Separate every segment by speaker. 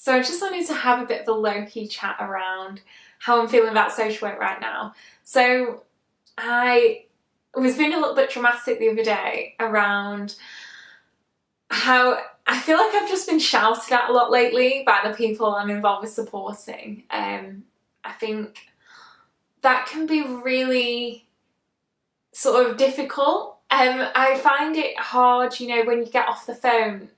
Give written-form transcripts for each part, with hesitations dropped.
Speaker 1: So I just wanted to have a bit of a low-key chat around how I'm feeling about social work right now. So I was being a little bit dramatic the other day around how I feel like I've just been shouted at a lot lately by the people I'm involved with supporting. I think that can be really sort of difficult. I find it hard, when you get off the phone,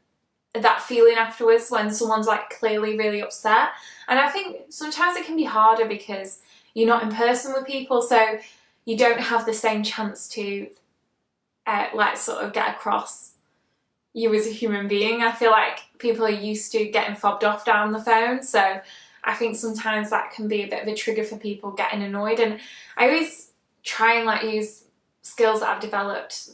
Speaker 1: that feeling afterwards when someone's like clearly really upset. And I think sometimes it can be harder because you're not in person with people, so you don't have the same chance to sort of get across you as a human being. I feel like people are used to getting fobbed off down the phone, so I think sometimes that can be a bit of a trigger for people getting annoyed. And I always try and use skills that I've developed,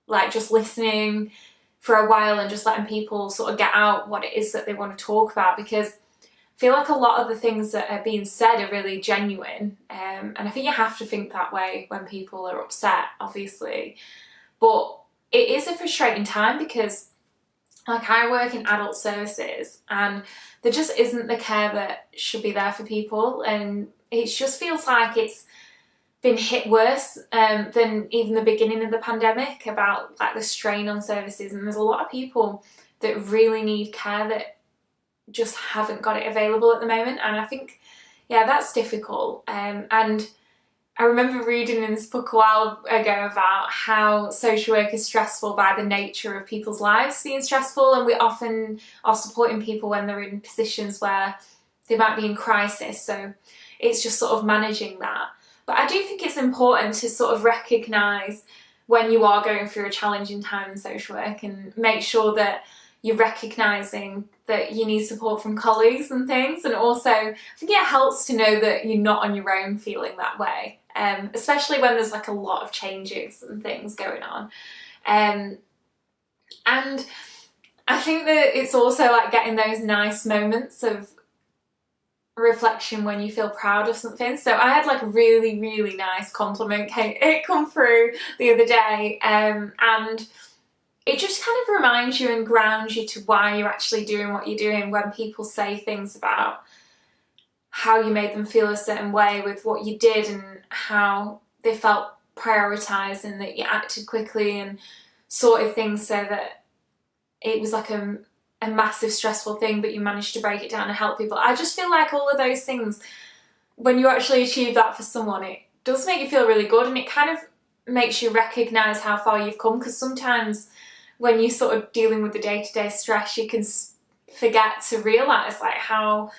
Speaker 1: like just listening for a while and just letting people sort of get out what it is that they want to talk about, because I feel like a lot of the things that are being said are really genuine, and I think you have to think that way when people are upset, obviously. But it is a frustrating time because I work in adult services and there just isn't the care that should be there for people, and it just feels like it's been hit worse than even the beginning of the pandemic, about the strain on services. And there's a lot of people that really need care that just haven't got it available at the moment, and I think that's difficult. And I remember reading in this book a while ago about how social work is stressful by the nature of people's lives being stressful, and we often are supporting people when they're in positions where they might be in crisis, so it's just sort of managing that. But I do think it's important to sort of recognise when you are going through a challenging time in social work and make sure that you're recognising that you need support from colleagues and things. And also, I think it helps to know that you're not on your own feeling that way, especially when there's a lot of changes and things going on. And I think that it's also getting those nice moments of reflection when you feel proud of something. So I had a really, really nice compliment come through the other day, and it just kind of reminds you and grounds you to why you're actually doing what you're doing when people say things about how you made them feel a certain way with what you did and how they felt prioritised and that you acted quickly and sorted things so that it was a massive stressful thing, but you managed to break it down and help people. I just feel like all of those things, when you actually achieve that for someone, it does make you feel really good, and it kind of makes you recognise how far you've come, because sometimes when you're sort of dealing with the day-to-day stress, you can forget to realise how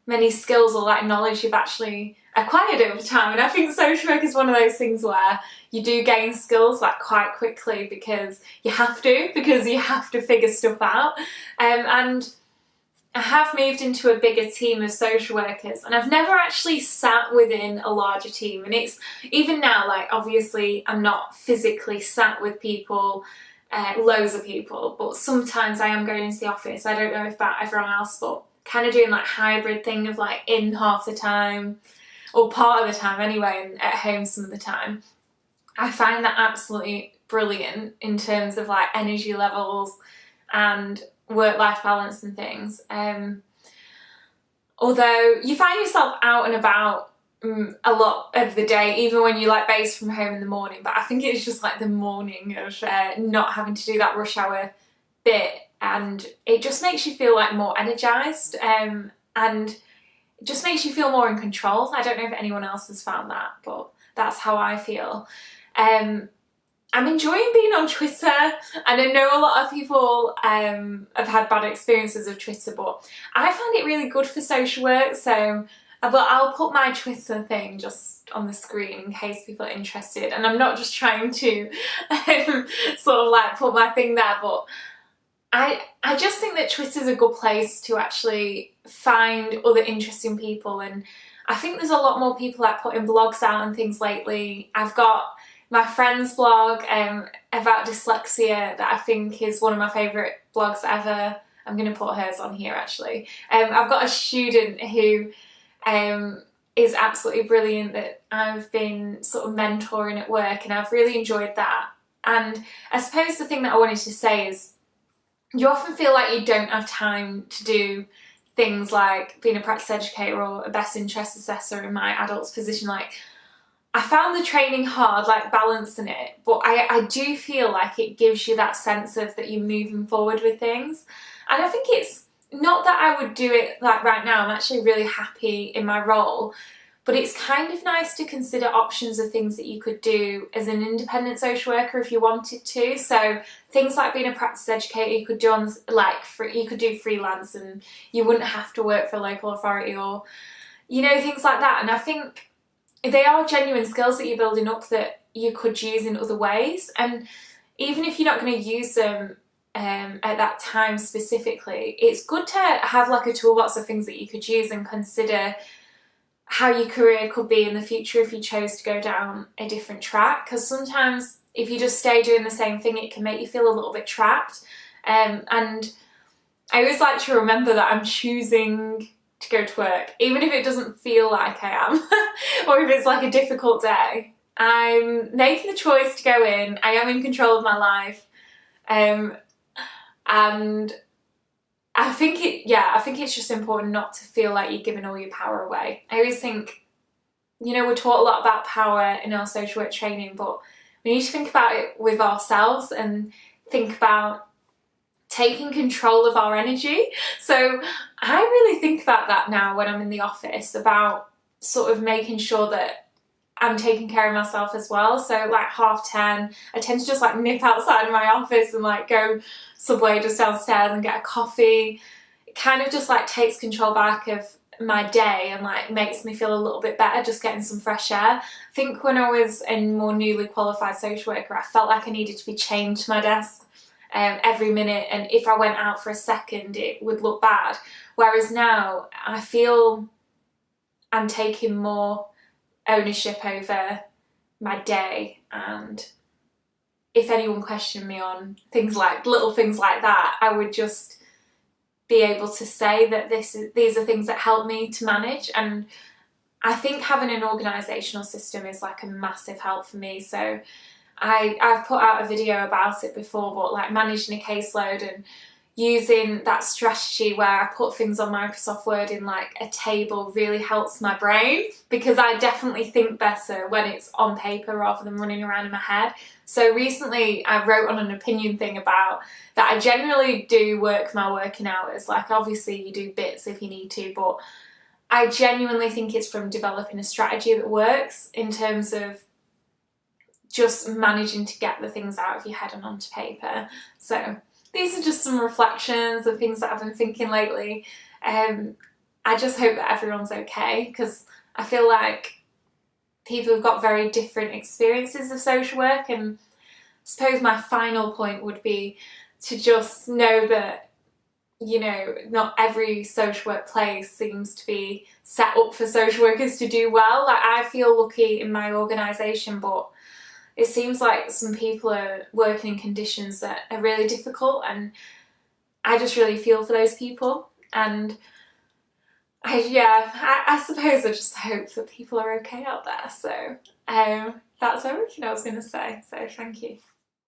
Speaker 1: many skills or knowledge you've actually acquired over time. And I think social work is one of those things where you do gain skills quite quickly because you have to figure stuff out. And I have moved into a bigger team of social workers, and I've never actually sat within a larger team. And it's even now, obviously I'm not physically sat with people, loads of people, but sometimes I am going into the office. I don't know if about everyone else, but kind of doing hybrid thing of in half the time, or part of the time anyway, and at home some of the time. I find that absolutely brilliant in terms of energy levels and work-life balance and things. Although you find yourself out and about a lot of the day, even when you're based from home in the morning. But I think it's just the morning of not having to do that rush hour bit, and it just makes you feel more energized, and it just makes you feel more in control. I don't know if anyone else has found that, but that's how I feel. I'm enjoying being on Twitter, and I know a lot of people have had bad experiences of Twitter, but I find it really good for social work. So I'll put my Twitter thing just on the screen in case people are interested, and I'm not just trying to sort of put my thing there, but I just think that Twitter's a good place to actually find other interesting people. And I think there's a lot more people putting blogs out and things lately. I've got my friend's blog about dyslexia that I think is one of my favourite blogs ever. I'm going to put hers on here actually. I've got a student who is absolutely brilliant that I've been sort of mentoring at work, and I've really enjoyed that. And I suppose the thing that I wanted to say is you often feel like you don't have time to do things like being a practice educator or a best interest assessor in my adults position. Like, I found the training hard, like balancing it, but I do feel like it gives you that sense of that you're moving forward with things. And I think it's not that I would do it like right now, I'm actually really happy in my role, but it's kind of nice to consider options of things that you could do as an independent social worker if you wanted to. So things like being a practice educator, you could do on like you could do freelance and you wouldn't have to work for a local authority, or things like that. And I think they are genuine skills that you're building up that you could use in other ways. And even if you're not going to use them at that time specifically, it's good to have like a toolbox of things that you could use and consider how your career could be in the future if you chose to go down a different track. Because sometimes if you just stay doing the same thing, it can make you feel a little bit trapped. And I always like to remember that I'm choosing to go to work, even if it doesn't feel like I am, or if it's like a difficult day. I'm making the choice to go in. I am in control of my life. And I think it's just important not to feel like you're giving all your power away. I always think, we're taught a lot about power in our social work training, but we need to think about it with ourselves and think about taking control of our energy. So I really think about that now when I'm in the office, about sort of making sure that I'm taking care of myself as well. So like 10:30, I tend to just like nip outside of my office and like go Subway just downstairs and get a coffee. It kind of just like takes control back of my day and like makes me feel a little bit better just getting some fresh air. I think when I was a more newly qualified social worker, I felt like I needed to be chained to my desk every minute, and if I went out for a second it would look bad. Whereas now I feel I'm taking more ownership over my day, and if anyone questioned me on little things like that, I would just be able to say that these are things that help me to manage. And I think having an organisational system is like a massive help for me. So I've put out a video about it before, but like managing a caseload and using that strategy where I put things on Microsoft Word in like a table really helps my brain, because I definitely think better when it's on paper rather than running around in my head. So recently I wrote on an opinion thing about that I generally do work my working hours. Like obviously you do bits if you need to, but I genuinely think it's from developing a strategy that works in terms of just managing to get the things out of your head and onto paper. So these are just some reflections of things that I've been thinking lately. I just hope that everyone's okay, because I feel like people have got very different experiences of social work, and I suppose my final point would be to just know that not every social work place seems to be set up for social workers to do well. Like I feel lucky in my organisation, but it seems like some people are working in conditions that are really difficult, and I just really feel for those people. And I suppose I just hope that people are okay out there. So that's everything I was going to say. So thank you.